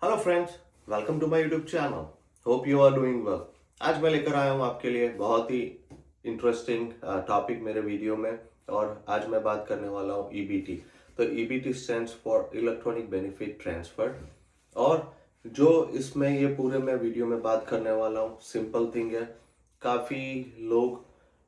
Hello friends, welcome to my YouTube channel. Hope you are doing well. आज मैं लेकर आया हूँ आपके लिए बहुत ही इंटरेस्टिंग टॉपिक मेरे वीडियो में। और आज मैं बात करने वाला हूँ ईबीटी। तो EBT stands for electronic benefit transfer. और जो इसमें ये पूरे मैं वीडियो में बात करने वाला हूँ, सिंपल थिंग है। काफ़ी लोग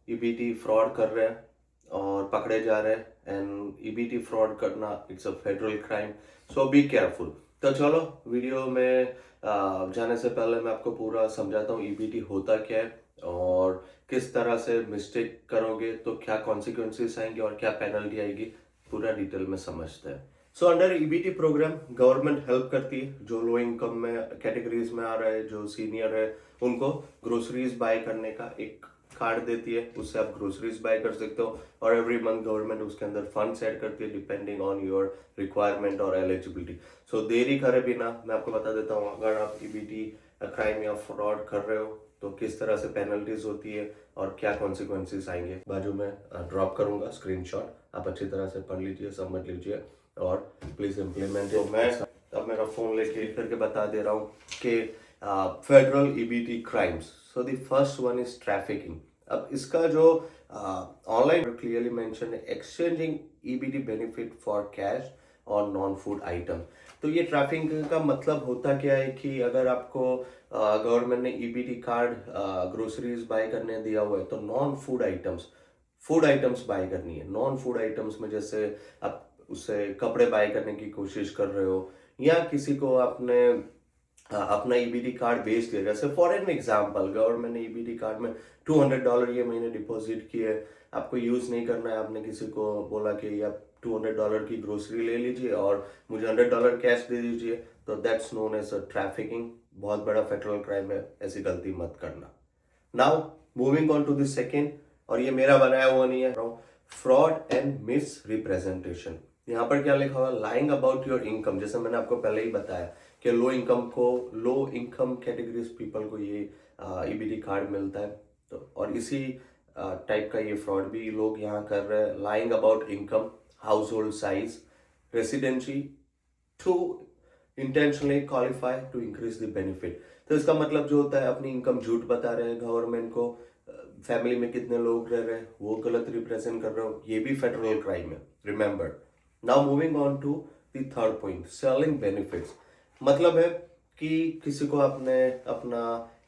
ईबीटी फ्रॉड कर रहे हैं और पकड़े जा रहे हैं। एंड ईबीटी फ्रॉड करना it's a federal crime, so be careful. तो चलो वीडियो में जाने से पहले मैं आपको पूरा समझाता हूँ ईबीटी होता क्या है और किस तरह से मिस्टेक करोगे तो क्या कॉन्सिक्वेंसेस आएंगे और क्या पेनल्टी आएगी, पूरा डिटेल में समझते हैं। So under EBT program government help करती है जो लो इनकम में कैटेगरीज में आ रहा है, जो सीनियर है, उनको ग्रोसरीज बाय करने का एक कार्ड देती है। उससे आप ग्रोसरीज बाय कर सकते हो और एवरी मंथ गवर्नमेंट उसके अंदर फंड ऐड करती है डिपेंडिंग ऑन योर रिक्वायरमेंट और एलिजिबिलिटी। सो देरी करे बिना मैं आपको बता देता हूँ, अगर आप ईबीटी क्राइम या फ्रॉड कर रहे हो तो किस तरह से पेनल्टीज होती है और क्या कॉन्सिक्वेंसेस आएंगे। बाजू में ड्रॉप करूंगा स्क्रीनशॉट, आप अच्छी तरह से पढ़ लीजिए, समझ लीजिए और प्लीज इम्प्लीमेंट। तो मैं अब मेरा फोन लेके करके बता दे रहा हूँ कि federal EBT crimes. So the first one is trafficking. अब इसका जो ऑनलाइन क्लियरली मेंशन है, exchanging EBT benefit for cash और नॉन फूड आइटम। तो ये ट्रैफिकिंग का मतलब होता क्या है कि अगर आपको गवर्नमेंट ने ईबीटी कार्ड ग्रोसरीज बाय करने दिया हुआ है तो नॉन फूड आइटम्स बाय करनी है। नॉन फूड आइटम्स में जैसे आप उससे कपड़े बाय करने की कोशिश कर रहे हो या किसी को आपने अपना ईबीटी कार्ड बेच दिया। जैसे फॉर एन एग्जाम्पल, गवर्नमेंट ने ईबीटी कार्ड में $200 ये महीने डिपॉजिट किए, आपको यूज नहीं करना है, आपने किसी को बोला कि आप $200 की ग्रोसरी ले लीजिए और मुझे $100 कैश दे दीजिए, तो that's known as a trafficking. बहुत बड़ा फेडरल क्राइम है, ऐसी गलती मत करना। Now moving on to the second, और ये मेरा बनाया हुआ नहीं है, फ्रॉड एंड मिस रिप्रेजेंटेशन। यहाँ पर क्या लिखा हुआ, लाइंग अबाउट योर इनकम। जैसे मैंने आपको पहले ही बताया कि लो इनकम कैटेगरीज पीपल को ये ईबीटी कार्ड मिलता है। तो और इसी टाइप का ये फ्रॉड भी लोग यहाँ कर रहे हैं। Lying about income, household size, residency to intentionally qualify to increase the benefit. तो इसका मतलब जो होता है, अपनी इनकम झूठ बता रहे हैं गवर्नमेंट को, फैमिली में कितने लोग रह रहे हैं वो गलत रिप्रेजेंट कर रहे हो, ये भी फेडरल क्राइम है, remember. Now moving on to the third point, selling benefits. मतलब है कि किसी को आपने अपना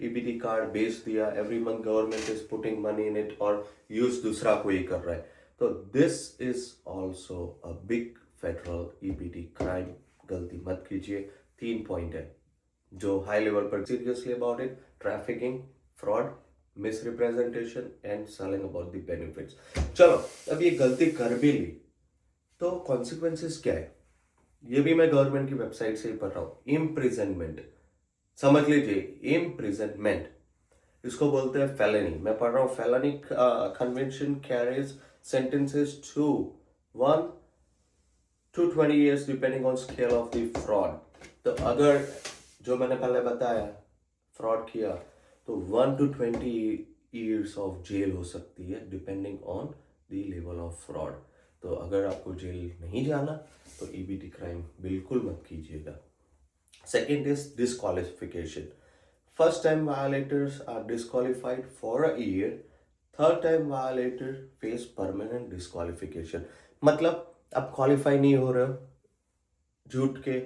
ईबीटी कार्ड बेच दिया, every month government is putting money in it और यूज दूसरा कोई कर रहा है, तो this is also a big federal EBT crime. गलती मत कीजिए। 3 पॉइंट है जो हाई लेवल पर seriously about it: trafficking, fraud, misrepresentation and selling about the benefits. चलो, अब ये गलती कर भी ली तो कॉन्सिक्वेंसेस क्या है, ये भी मैं गवर्नमेंट की वेबसाइट से ही पढ़ रहा हूँ। इम्प्रिजनमेंट, समझ लीजिए, इम्प्रिजनमेंट इसको बोलते हैं फेलनी। मैं पढ़ रहा हूँ, felony convention carries sentences to 1 to 20 years depending on scale of the fraud. तो अगर जो मैंने पहले बताया फ्रॉड किया तो 1 to 20 years ऑफ जेल हो सकती है depending on the level of fraud. तो अगर आपको जेल नहीं जाना तो ईबीटी क्राइम बिल्कुल मत कीजिएगा। Second is disqualification. First time violators are disqualified for a year. Third time violator face permanent disqualification. मतलब आप क्वालिफाई नहीं हो रहे हो, झूठ के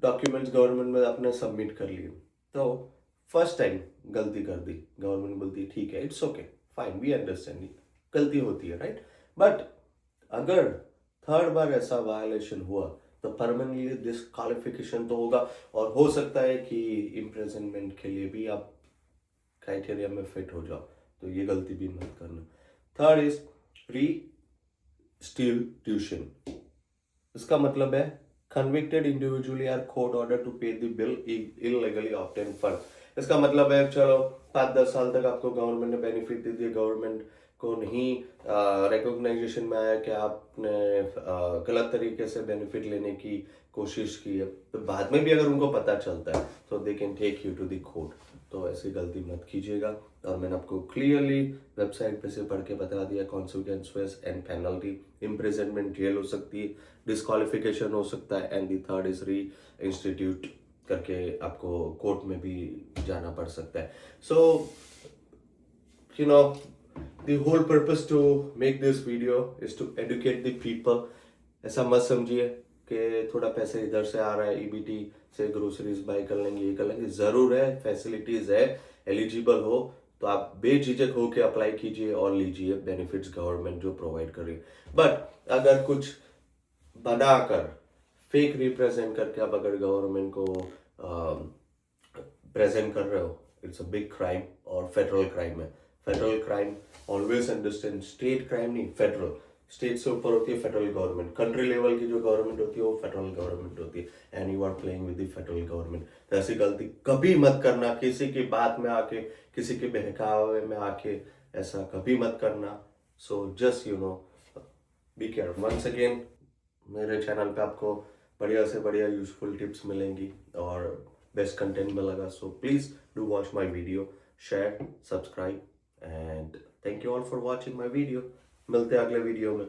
डॉक्यूमेंट्स गवर्नमेंट में आपने सबमिट कर लिए, तो फर्स्ट टाइम गलती कर दी, गवर्नमेंट बोलती है ठीक है, it's okay, fine, we understand, गलती होती है, राइट। बट अगर थर्ड बार ऐसा वायलेशन हुआ तो परमानेंटली डिस्क्वालिफिकेशन तो होगा और हो सकता है कि इम्प्रिजनमेंट के लिए भी आप क्राइटेरिया में फिट हो जाओ, तो ये गलती भी मत करना। Third is restitution. इसका मतलब है convicted individually are court ordered to pay the bill illegally obtained fund। इसका मतलब है चलो 5-10 साल तक आपको गवर्नमेंट ने बेनिफिट दे दिया, गवर्नमेंट को नहीं रिकॉग्नाइजेशन में आया कि आपने गलत तरीके से बेनिफिट लेने की कोशिश की है, तो बाद में भी अगर उनको पता चलता है तो they can take you to the court. तो ऐसी गलती मत कीजिएगा। और मैंने आपको क्लियरली वेबसाइट पे से पढ़ के बता दिया consequences and penalty. Imprisonment jail हो सकती है, डिस्क्वालिफिकेशन हो सकता है, and the third is re institute करके आपको कोर्ट में भी जाना पड़ सकता है। सो you know, the whole purpose to make this video is to educate the people। ऐसा मत समझिए कि थोड़ा पैसे इधर से आ रहा है, ईबीटी से ग्रोसरीज बाय कर लेंगे, ये कर लेंगे। जरूर है, फैसिलिटीज है, एलिजिबल हो तो आप बेझिझक होकर अप्लाई कीजिए और लीजिए बेनिफिट्स गवर्नमेंट जो प्रोवाइड कर रही है। बट अगर कुछ बनाकर फेक रिप्रेजेंट करके आप अगर गवर्नमेंट को प्रेजेंट कर रहे हो, इट्स अ बिग क्राइम और फेडरल क्राइम है। Federal crime always understand, state crime नहीं, फेडरल। स्टेट से ऊपर होती है फेडरल गवर्नमेंट, कंट्री लेवल की जो गवर्नमेंट होती है वो फेडरल गवर्नमेंट होती है, and you are playing with the federal government. तो ऐसी गलती कभी मत करना, किसी की बात में आके, किसी के बहकावे में आके ऐसा कभी मत करना। So just be careful. Once again मेरे चैनल पे आपको बढ़िया से बढ़िया यूजफुल टिप्स मिलेंगी और बेस्ट कंटेंट मिलेगा। So please do watch my video, share, subscribe, and thank you all for watching my video. मिलते हैं अगले वीडियो में।